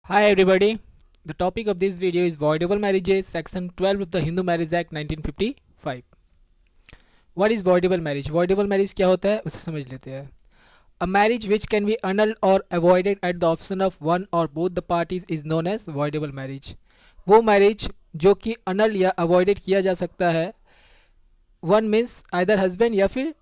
Hi everybody. The topic of this video is voidable marriages, section 12 of the Hindu Marriage Act 1955. What is voidable marriage? Voidable marriage क्या होता है उसे समझ लेते हैं. A marriage which can be annulled or avoided at the option of one or both the parties is known as voidable marriage. वो marriage जो कि अनल या अवॉइडेड किया जा सकता है, वन मीन्स आइदर हस्बैंड या फिर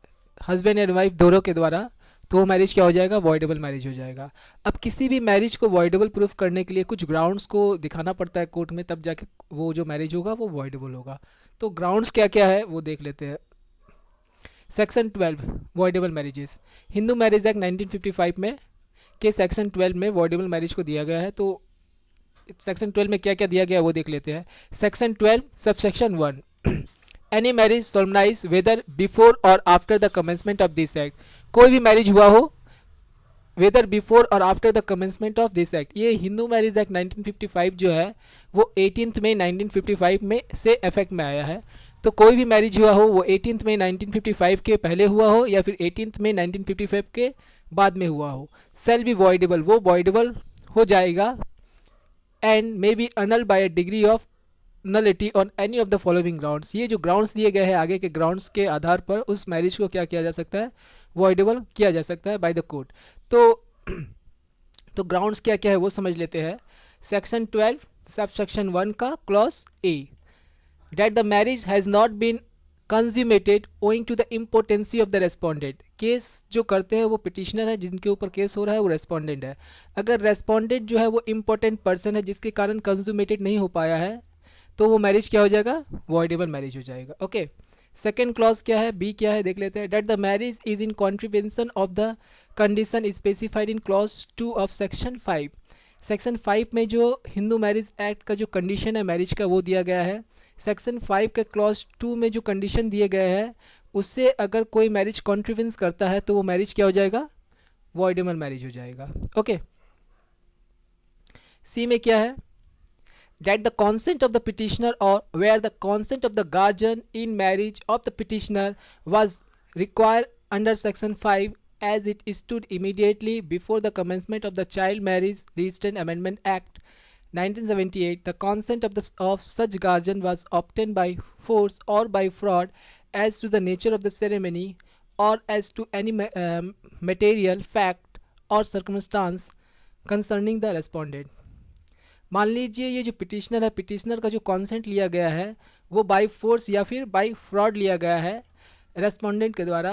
हस्बैंड एंड वाइफ दोनों के द्वारा, तो वो मैरिज क्या हो जाएगा, वॉइडेबल मैरिज हो जाएगा. अब किसी भी मैरिज को वॉइडेबल प्रूफ करने के लिए कुछ ग्राउंड्स को दिखाना पड़ता है कोर्ट में, तब जाके वो जो मैरिज होगा वो वॉइडेबल होगा. तो ग्राउंड्स क्या क्या है वो देख लेते हैं. Section 12 voidable marriages, Hindu marriage act 1955 में के सेक्शन 12 में वॉइडेबल मैरिज को दिया गया है. तो सेक्शन 12 में क्या क्या दिया गया है वो देख लेते हैं. Section 12 subsection 1, any marriage solemnize whether before or after the commencement of this act. कोई भी मैरिज हुआ हो whether before or after the commencement of this act. ये हिंदू मैरिज एक्ट 1955 जो है वो 18 मई 1955 में से इफेक्ट में आया है. तो कोई भी मैरिज हुआ हो वो 18 मई 1955 के पहले हुआ हो या फिर 18 मई 1955 के बाद में हुआ हो, सेल बी वॉइडेबल, वो वॉइडेबल हो जाएगा. And may be annulled by a decree of nullity on any of the following grounds. ये जो ग्राउंड्स दिए गए हैं आगे के ग्राउंड्स के आधार पर उस मैरिज को क्या किया जा सकता है, वॉइडेबल किया जा सकता है बाय द कोर्ट. तो ग्राउंड्स क्या क्या है वो समझ लेते हैं. सेक्शन 12 सब सेक्शन 1 का clause A, that the marriage has not been consummated owing to the impotency of the respondent. Case जो करते हैं वो पिटिशनर है, जिनके ऊपर केस हो रहा है वो रेस्पोंडेंट है. अगर रेस्पोंडेंट जो है वो इम्पोर्टेंट पर्सन है जिसके कारण कंज्यूमेटेड नहीं हो पाया है, तो वो मैरिज क्या हो जाएगा, वॉइडेबल मैरिज हो जाएगा. ओके. सेकेंड क्लॉज क्या है, बी क्या है देख लेते हैं. That the marriage is in contravention of the condition specified in clause 2 of section 5. Section 5 में जो हिंदू मैरिज एक्ट का जो कंडीशन है मैरिज का वो दिया गया है. सेक्शन 5 के क्लॉज 2 में जो कंडीशन दिए गए हैं उससे अगर कोई मैरिज कॉन्ट्रीवेंस करता है तो वो मैरिज क्या हो जाएगा, वॉइडेबल मैरिज हो जाएगा. ओके. सी में क्या है, that the consent of the petitioner or where the consent of the guardian in marriage of the petitioner was required under section 5 as it stood immediately before the commencement of the Child Marriage Restraint Amendment Act 1978. The consent of such guardian was obtained by force or by fraud as to the nature of the ceremony or as to any material fact or circumstance concerning the respondent. मान लीजिए ये जो petitioner है, petitioner का जो consent लिया गया है वो बाय फोर्स या फिर बाय फ्रॉड लिया गया है रेस्पोंडेंट के द्वारा,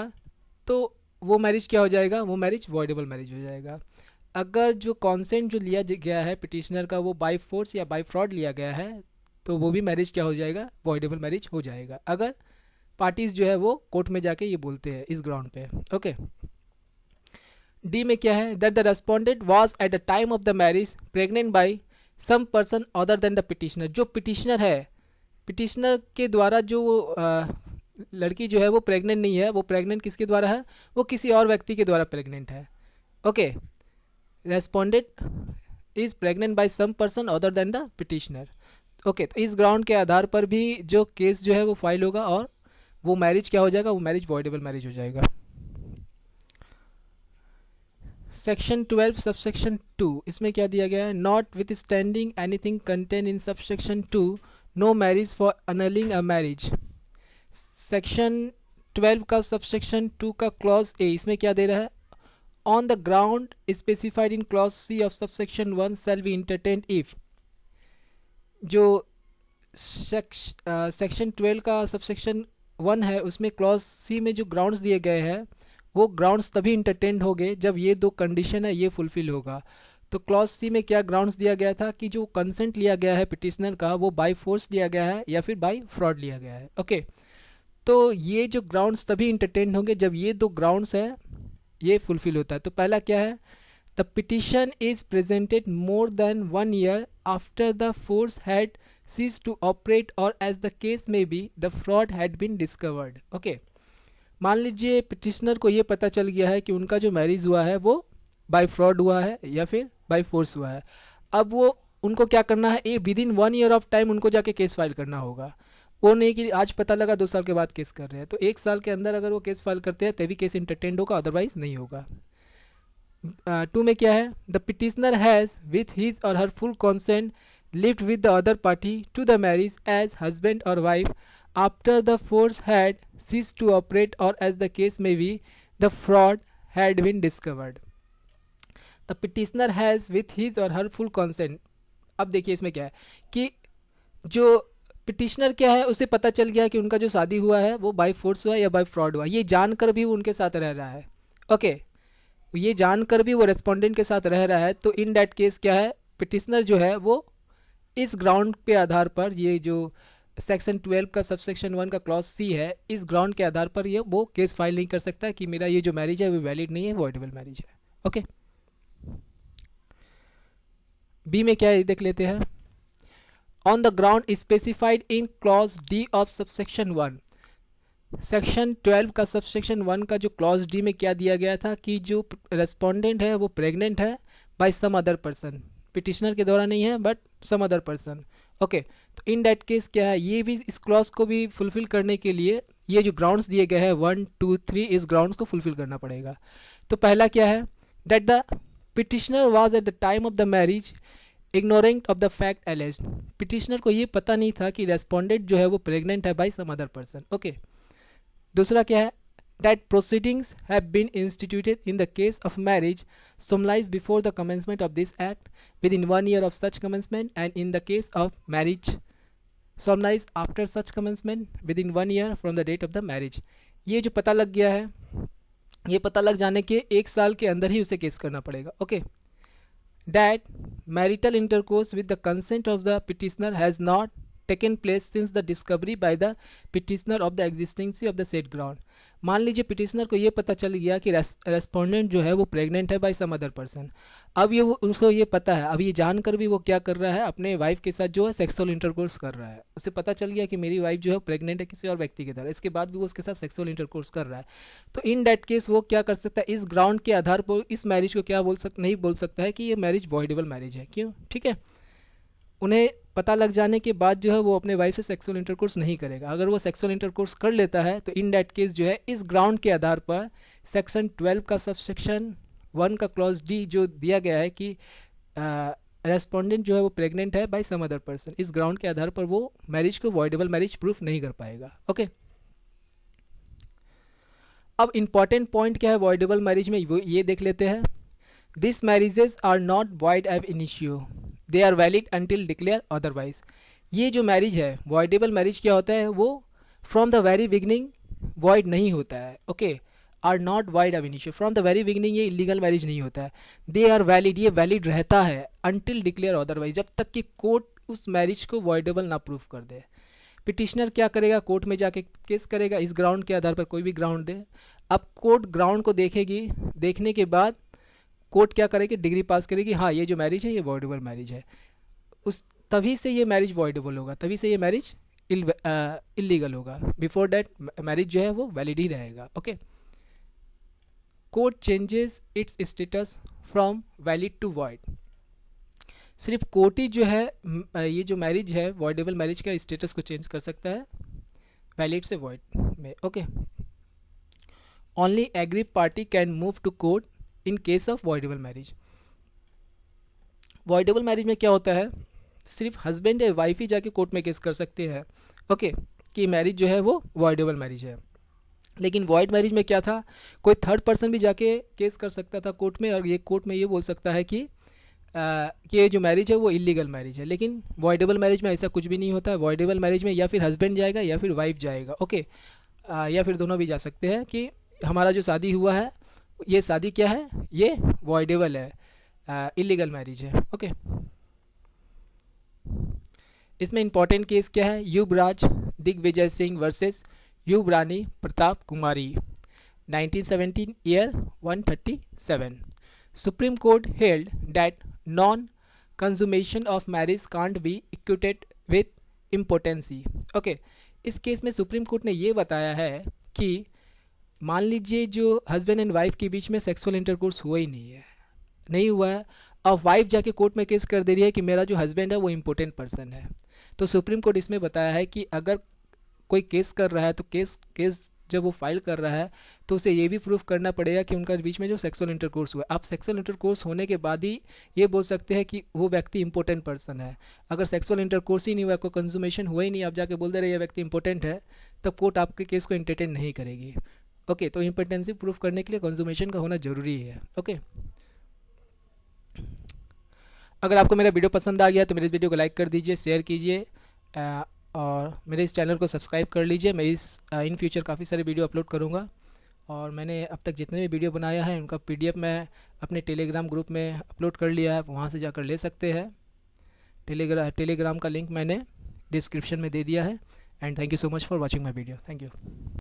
तो वो मैरिज क्या हो जाएगा, वो मैरिज वॉइडेबल मैरिज हो जाएगा. अगर जो कॉन्सेंट जो लिया गया है पिटिशनर का वो बाय फोर्स या बाय फ्रॉड लिया गया है तो वो भी मैरिज क्या हो जाएगा, वॉइडेबल मैरिज हो जाएगा, अगर पार्टीज जो है वो कोर्ट में जाके ये बोलते हैं इस ग्राउंड पे. ओके. डी में क्या है, that the respondent was at the time of the marriage pregnant by some person other than the petitioner. जो पिटिशनर है, पिटिशनर के द्वारा जो लड़की जो है वो प्रेग्नेंट नहीं है, वो प्रेग्नेंट किसके द्वारा है, वो किसी और व्यक्ति के द्वारा प्रेग्नेंट है. Okay. Respondent is pregnant by some person other than the petitioner. Okay. तो इस ग्राउंड के आधार पर भी जो केस जो है वो फाइल होगा और वो मैरिज क्या हो जाएगा, वो मैरिज वॉइडेबल मैरिज हो जाएगा. सेक्शन 12 सबसेक्शन 2, इसमें क्या दिया गया है, notwithstanding anything contained in subsection 2 no marriage for annulling a marriage. Section 12 का सबसेक्शन 2 का क्लॉज ए, इसमें क्या दे रहा है, on the ground specified in clause C of subsection 1 shall be entertained if. जो सेक्शन 12 का सबसेक्शन 1 है उसमें क्लॉज सी में जो ग्राउंड्स दिए गए हैं वो ग्राउंड्स तभी इंटरटेन्ड हो गए जब ये दो कंडीशन है ये फुलफिल होगा. तो क्लॉज सी में क्या ग्राउंड्स दिया गया था कि जो कंसेंट लिया गया है पिटिशनर का वो बाय फोर्स लिया गया है या फिर बाय फ्रॉड लिया गया है. ओके. तो ये जो ग्राउंड्स तभी इंटरटेन्ड होंगे जब ये दो ग्राउंड्स है ये फुलफिल होता है. तो पहला क्या है, the petition is presented more than 1 year after the force had ceased to operate और as the case may be the fraud had been discovered. Okay. मान लीजिए पिटिशनर को ये पता चल गया है कि उनका जो मैरिज हुआ है वो बाय फ्रॉड हुआ है या फिर बाय फोर्स हुआ है. अब वो उनको क्या करना है, एक with in 1 year of time उनको जाके केस फाइल करना होगा. वो नहीं कि आज पता लगा 2 साल के बाद केस कर रहे हैं. तो 1 साल के अंदर अगर वो केस फाइल करते हैं तभी केस इंटरटेन्ड होगा, अदरवाइज नहीं होगा. टू में क्या है, the petitioner has with his or her full consent lived with the other party to the marriage as husband or wife after the force had ceased to operate or as the case may be the fraud had been discovered. The petitioner has with his or her full consent. अब देखिए इसमें क्या है कि जो petitioner क्या है उसे पता चल गया कि उनका जो शादी हुआ है वो बाय फोर्स हुआ या बाय फ्रॉड हुआ, ये जानकर भी वो उनके साथ रह रहा है। ओके ये जानकर भी वो रेस्पोंडेंट के साथ रह रहा है, तो इन डैट केस क्या है, पिटिशनर जो है वो इस ग्राउंड के आधार पर, ये जो सेक्शन 12 का सबसेक्शन 1 का क्लॉज सी है, इस ग्राउंड के आधार पर ये वो केस फाइल नहीं कर सकता कि मेरा ये जो मैरिज है वो वैलिड नहीं है, वॉइडेबल मैरिज है। ओके बी में क्या है देख लेते हैं। On the ground specified in clause D of subsection 1, section 12 का सबसेक्शन 1 का जो क्लॉज डी में क्या दिया गया था कि जो रेस्पोंडेंट है वो प्रेग्नेंट है by some other person, petitioner के द्वारा नहीं है but some other person. Okay तो इन डैट केस क्या है, ये भी इस क्लॉज को भी फुलफिल करने के लिए ये जो ग्राउंड्स दिए गए हैं 1 2 3, इस ग्राउंड्स को फुलफिल करना पड़ेगा। तो पहला क्या है, that the petitioner was at the time of the marriage ignorant of the fact alleged, petitioner को ये पता नहीं था कि रेस्पोंडेंट जो है वो प्रेग्नेंट है by some other person. Okay दूसरा क्या है, that proceedings have been instituted in the case of marriage solemnized before the commencement of this act within 1 year of such commencement, and in the case of marriage solemnized after such commencement within 1 year from the date of the marriage। ये जो पता लग गया है, ये पता लग जाने के 1 साल के अंदर ही उसे केस करना पड़ेगा। Okay that marital intercourse with the consent of the petitioner has not taken place since the discovery by the petitioner of the existence of the said ground। मान लीजिए पिटिशनर को ये पता चल गया कि रेस्पोंडेंट जो है वो प्रेग्नेंट है बाय सम अदर पर्सन, अब ये वो उसको ये पता है, अब ये जानकर भी वो क्या कर रहा है, अपने वाइफ के साथ जो है सेक्सुअल इंटरकोर्स कर रहा है, उसे पता चल गया कि मेरी वाइफ जो है प्रेग्नेंट है किसी और व्यक्ति के द्वारा, इसके बाद भी वो उसके साथ सेक्सुअल इंटरकोर्स कर रहा है। तो इन डैट केस वो क्या कर सकता है, इस ग्राउंड के आधार पर इस मैरिज को क्या नहीं बोल सकता है कि ये मैरिज वॉइडेबल मैरिज है। क्यों, ठीक है, उन्हें पता लग जाने के बाद जो है वो अपने वाइफ से सेक्सुअल इंटरकोर्स नहीं करेगा। अगर वो सेक्सुअल इंटरकोर्स कर लेता है तो इन डैट केस जो है इस ग्राउंड के आधार पर सेक्शन 12 का सबसेक्शन 1 का क्लॉज डी जो दिया गया है कि रेस्पोंडेंट जो है वो प्रेग्नेंट है बाय सम अदर पर्सन, इस ग्राउंड के आधार पर वो मैरिज को वॉइडेबल मैरिज प्रूफ नहीं कर पाएगा। ओके अब इंपॉर्टेंट पॉइंट क्या है वॉइडेबल मैरिज में, वो ये देख लेते हैं। These marriages are not void ab initio, they are valid until declared otherwise. ये जो मैरिज है वॉइडेबल मैरिज क्या होता है, वो from the very beginning void नहीं होता है। Okay are not void ab initio, from the very beginning ये इलीगल मैरिज नहीं होता है। दे आर वैलिड, ये वैलिड रहता है अंटिल डिक्लेयर अदरवाइज, जब तक कि कोर्ट उस मैरिज को वॉइडेबल ना प्रूफ कर दे। पिटिशनर क्या करेगा, कोर्ट में जाके केस करेगा इस ग्राउंड के आधार पर, कोई भी ग्राउंड दे। अब कोर्ट ग्राउंड को देखेगी, देखने के बाद कोर्ट क्या करेगी, डिग्री पास करेगी, हाँ ये जो मैरिज है ये वॉइडेबल मैरिज है, उस तभी से ये मैरिज वॉइडेबल होगा, तभी से ये मैरिज इलीगल होगा। बिफोर डैट मैरिज जो है वो वैलिड ही रहेगा। Okay court changes its status from valid to void, सिर्फ कोर्ट ही जो है ये जो मैरिज है वॉइडेबल मैरिज का स्टेटस को चेंज कर सकता है वैलिड से वॉइड में। Okay only aggrieved party can move to court in case of voidable marriage. Voidable marriage में क्या होता है, सिर्फ हस्बैंड या वाइफ ही जाके कोर्ट में केस कर सकते हैं। ओके कि मैरिज जो है वो वॉइडेबल मैरिज है। लेकिन वॉइड मैरिज में क्या था, कोई थर्ड पर्सन भी जाके केस कर सकता था कोर्ट में, और ये कोर्ट में ये बोल सकता है कि ये जो मैरिज है वो इलीगल मैरिज है। लेकिन वॉइडेबल मैरिज में ऐसा कुछ भी नहीं होता है। वॉइडेबल मैरिज में या फिर हस्बैंड जाएगा या फिर वाइफ जाएगा। ओके या फिर दोनों भी जा सकते हैं कि हमारा जो शादी हुआ है ये शादी क्या है, ये वॉइडेबल है, इलीगल मैरिज है। ओके इसमें इंपॉर्टेंट केस क्या है, Yuvraj Digvijay Singh versus Yuvrani Pratap Kumari 1917 year 137। Supreme Court held that non consummation of marriage can't be equated with impotency. Okay इस केस में सुप्रीम कोर्ट ने ये बताया है कि मान लीजिए जो हस्बैंड एंड वाइफ के बीच में सेक्सुअल इंटरकोर्स हुआ ही नहीं हुआ है, अब वाइफ जाके कोर्ट में केस कर दे रही है कि मेरा जो हस्बैंड है वो इम्पोर्टेंट पर्सन है। तो सुप्रीम कोर्ट इसमें बताया है कि अगर कोई केस कर रहा है तो केस जब वो फाइल कर रहा है तो उसे ये भी प्रूफ करना पड़ेगा कि उनका बीच में जो सेक्सुअल इंटरकोर्स हुआ है। आप सेक्सुअल इंटरकोर्स होने के बाद ही ये बोल सकते हैं कि वो व्यक्ति इंपॉर्टेंट पर्सन है। अगर सेक्सुअल इंटरकोर्स ही नहीं हुआ, कोई कंज्यूमेशन हुआ ही नहीं, आप जाके बोल दे रहे ये व्यक्ति इंपॉर्टेंट है, तब कोर्ट आपके केस को एंटरटेन नहीं करेगी। ओके, तो इंपॉर्टेंसी प्रूफ करने के लिए कंज्यूमेशन का होना जरूरी है। ओके, अगर आपको मेरा वीडियो पसंद आ गया तो मेरे इस वीडियो को लाइक कर दीजिए, शेयर कीजिए और मेरे इस चैनल को सब्सक्राइब कर लीजिए। मैं इन फ्यूचर काफ़ी सारे वीडियो अपलोड करूँगा और मैंने अब तक जितने भी वीडियो बनाया है उनका PDF मैं अपने टेलीग्राम ग्रुप में अपलोड कर लिया है, वहाँ से जाकर ले सकते हैं। टेलीग्राम का लिंक मैंने डिस्क्रिप्शन में दे दिया है। And thank you so much for watching my video. Thank you.